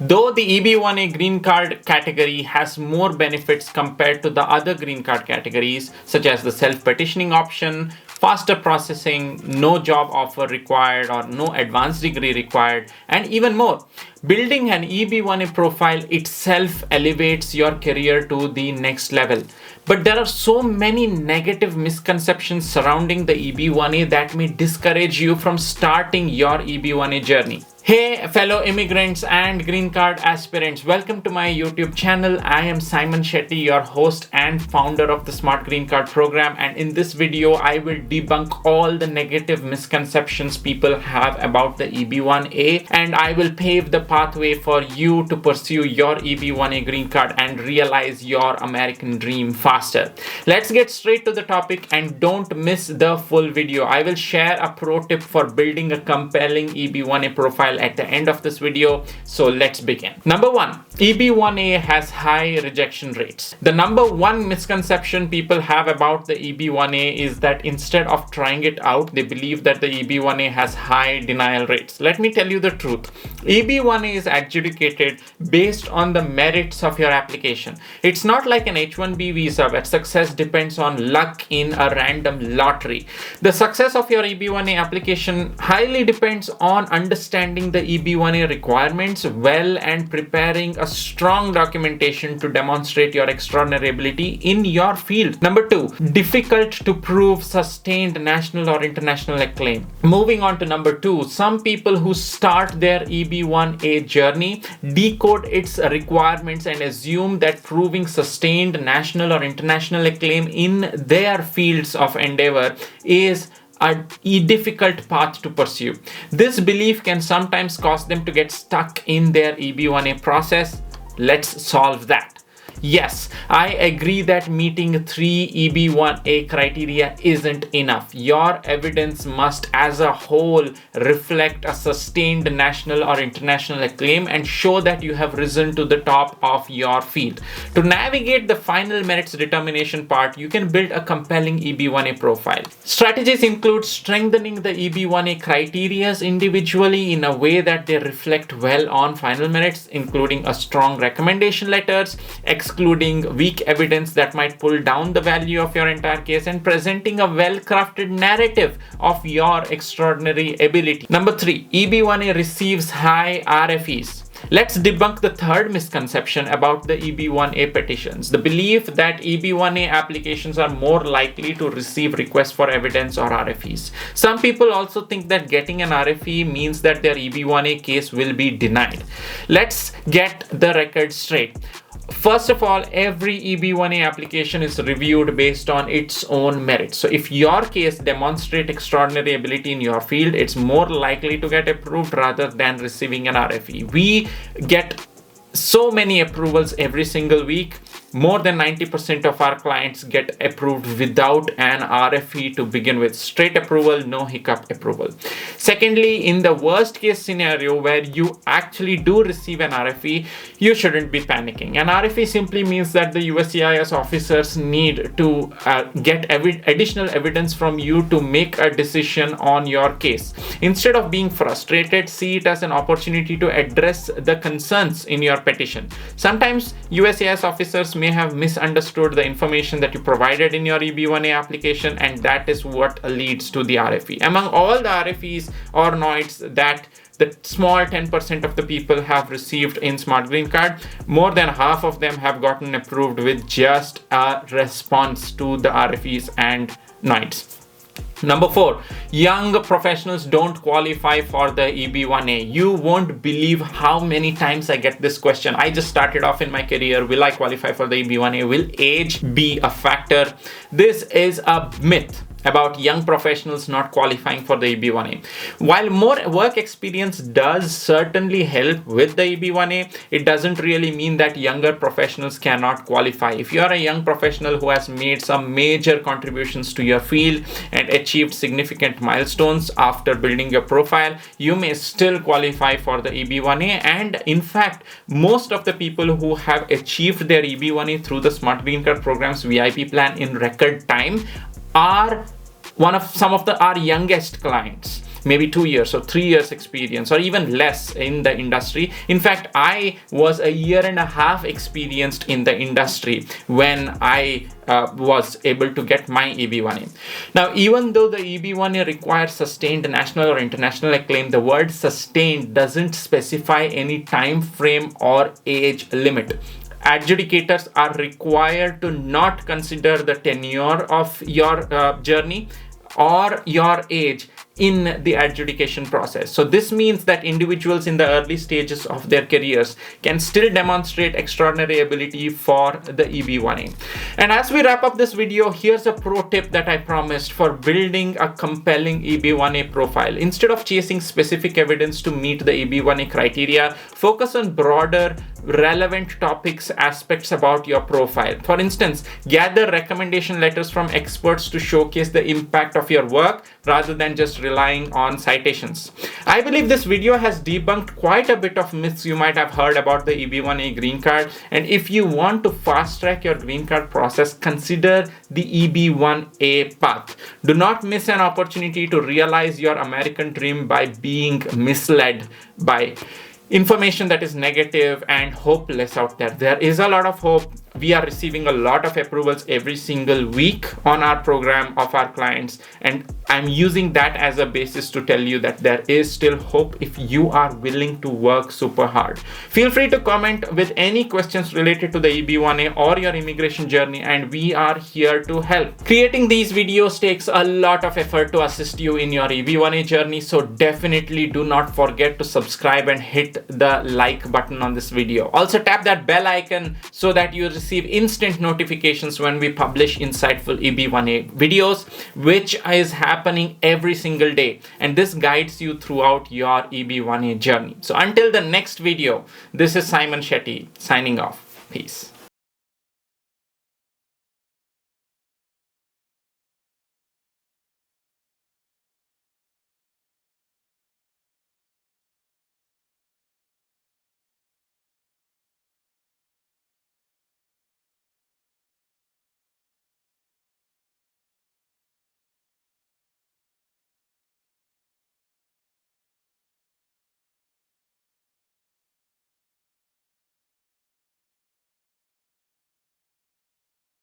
Though the EB1A Green Card category has more benefits compared to the other Green Card categories, such as the self-petitioning option, faster processing, no job offer required or no advanced degree required, and even more, building an EB1A profile itself elevates your career to the next level. But there are so many negative misconceptions surrounding the EB1A that may discourage you from starting your EB1A journey. Hey fellow immigrants and green card aspirants, welcome to my YouTube channel. I am Saiman Shetty, your host and founder of the Smart Green Card program, and in this video I will debunk all the negative misconceptions people have about the EB1A, and I will pave the pathway for you to pursue your EB1A green card and realize your American dream faster. Let's get straight to the topic and don't miss the full video. I will share a pro tip for building a compelling EB1A profile at the end of this video. So let's begin. Number one, EB1A has high rejection rates. The number one misconception people have about the EB1A is that instead of trying it out, they believe that the EB1A has high denial rates. Let me tell you the truth. EB1A is adjudicated based on the merits of your application. It's not like an H-1B visa where success depends on luck in a random lottery. The success of your EB1A application highly depends on understanding the EB1A requirements well and preparing a strong documentation to demonstrate your extraordinary ability in your field. Number two, difficult to prove sustained national or international acclaim. Moving on to number two, some people who start their EB1A journey decode its requirements and assume that proving sustained national or international acclaim in their fields of endeavor is a difficult path to pursue. This belief can sometimes cause them to get stuck in their EB1A process. Let's solve that. Yes, I agree that meeting 3 EB1A criteria isn't enough. Your evidence must as a whole reflect a sustained national or international acclaim and show that you have risen to the top of your field. To navigate the final merits determination part, you can build a compelling EB1A profile. Strategies include strengthening the EB1A criteria individually in a way that they reflect well on final merits, including a strong recommendation letters, excluding weak evidence that might pull down the value of your entire case, and presenting a well-crafted narrative of your extraordinary ability. Number three, EB1A receives high RFEs. Let's debunk the third misconception about the EB1A petitions, the belief that EB1A applications are more likely to receive requests for evidence or RFEs. Some people also think that getting an RFE means that their EB1A case will be denied. Let's get the record straight. First of all, every EB1A application is reviewed based on its own merits. So if your case demonstrates extraordinary ability in your field, it's more likely to get approved rather than receiving an RFE. We get so many approvals every single week. More than 90% of our clients get approved without an RFE to begin with. Straight approval, no hiccup approval. Secondly, in the worst case scenario where you actually do receive an RFE, you shouldn't be panicking. An RFE simply means that the USCIS officers need to get additional evidence from you to make a decision on your case. Instead of being frustrated, see it as an opportunity to address the concerns in your petition. Sometimes USCIS officers may have misunderstood the information that you provided in your EB1A application, and that is what leads to the RFE. Among all the RFEs or NOIDs that the small 10% of the people have received in Smart Green Card, more than half of them have gotten approved with just a response to the RFEs and NOIDs. Number four, young professionals don't qualify for the EB1A. You won't believe how many times I get this question. I just started off in my career. Will I qualify for the EB1A? Will age be a factor? This is a myth about young professionals not qualifying for the EB1A. While more work experience does certainly help with the EB1A, it doesn't really mean that younger professionals cannot qualify. If you are a young professional who has made some major contributions to your field and achieved significant milestones after building your profile, you may still qualify for the EB1A. And in fact, most of the people who have achieved their EB1A through the Smart Green Card program's VIP plan in record time are some of our youngest clients. maybe 2 years or 3 years experience or even less in the industry. In fact, I was a year and a half experienced in the industry when I was able to get my EB1A. Now, even though the EB1A requires sustained national or international acclaim, the word sustained doesn't specify any time frame or age limit. Adjudicators are required to not consider the tenure of your journey or your age in the adjudication process. So this means that individuals in the early stages of their careers can still demonstrate extraordinary ability for the EB1A. And as we wrap up this video, here's a pro tip that I promised for building a compelling EB1A profile. Instead of chasing specific evidence to meet the EB1A criteria, focus on broader, relevant topics, aspects about your profile. For instance, gather recommendation letters from experts to showcase the impact of your work rather than just relying on citations. I believe this video has debunked quite a bit of myths you might have heard about the EB1A Green Card. And if you want to fast track your Green Card process, consider the EB1A path. Do not miss an opportunity to realize your American dream by being misled by information that is negative and hopeless out there. There is a lot of hope. We are receiving a lot of approvals every single week on our program of our clients, and I'm using that as a basis to tell you that there is still hope if you are willing to work super hard. Feel free to comment with any questions related to the EB1A or your immigration journey, and we are here to help. Creating these videos takes a lot of effort to assist you in your EB1A journey, so definitely do not forget to subscribe and hit the like button on this video. Also tap that bell icon so that you receive instant notifications when we publish insightful EB1A videos, which is happening every single day, and this guides you throughout your EB1A journey. So until the next video, this is Saiman Shetty signing off. Peace.